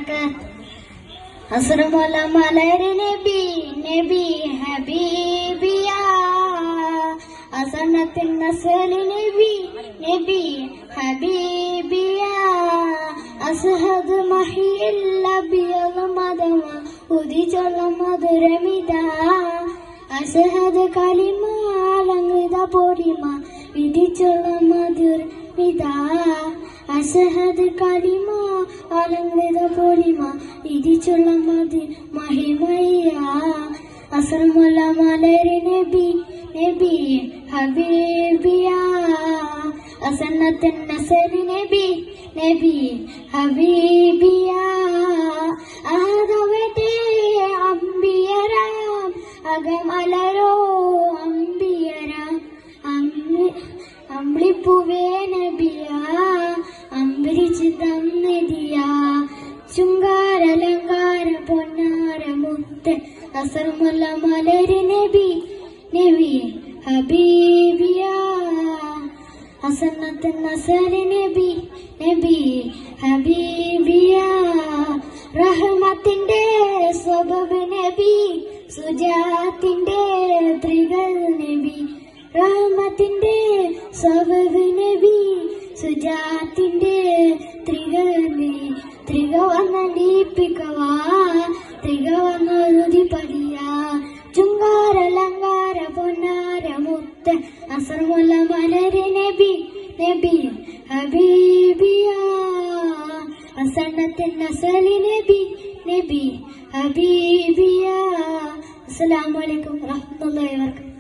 وبركاته. അസ്സലാമു മലരി നബി നബി ഹബീബിയ അസനത്തിൻ നസലി നബി നബി ഹബീബിയ അസ്ഹദ് മഹിയിൽ ലബിയൽ മദമ ഉദിച്ചുള്ള മധുരമിത അസ്ഹദ് കലിമ അലങ്കൃത പൊടിമ വിധിച്ചുള്ള മധുരമിത അസ്ഹദ് കലിമ അലങ്കൃത പൊടിമ വിധിച്ചുള്ള മഹിമയ്യ അസ്സലാമുള്ള മലരി നബി നബി ഹബീബിയ അസന്നത്തിൻ നസരി നബി നബി ഹബീബിയ ആദവത്തെ അംബിയരാം അകമലരോ അംബിയരാം അമ്പിളിപ്പൂവേ നബിയ അമ്പരിച്ച് തന്നിതിയ ശൃംഗാരലങ്കാര പൊന്നാര മുത്ത് അസ്സലാമുള്ള മലരി നബി നബി ഹബീബിയ അസന്നത്തിൻ നസരി നബി നബി ഹബീബിയ റഹ്മത്തിന്റെ സ്വബബ് നബി സുജാത്തിന്റെ ത്രികൾ നബി റഹ്മത്തിന്റെ സ്വബബ് നബി സുജാത്തിന്റെ ത്രികൾ നബി ത്രിക വന്ന ദീപികവാ ത്രിക വന്ന രുതിപടിയ ചുങ്കാരലങ്കാര പൊന്നാര മുത്ത് അസ്സലാമുള്ള മലരി നബി നബി ഹബീബിയ അസന്നത്തിൻ നസലി നബി നബി ഹബീബിയ. അസ്സലാമു അലൈക്കും വറഹ്മത്തുള്ളാഹി വബറകാതുഹു.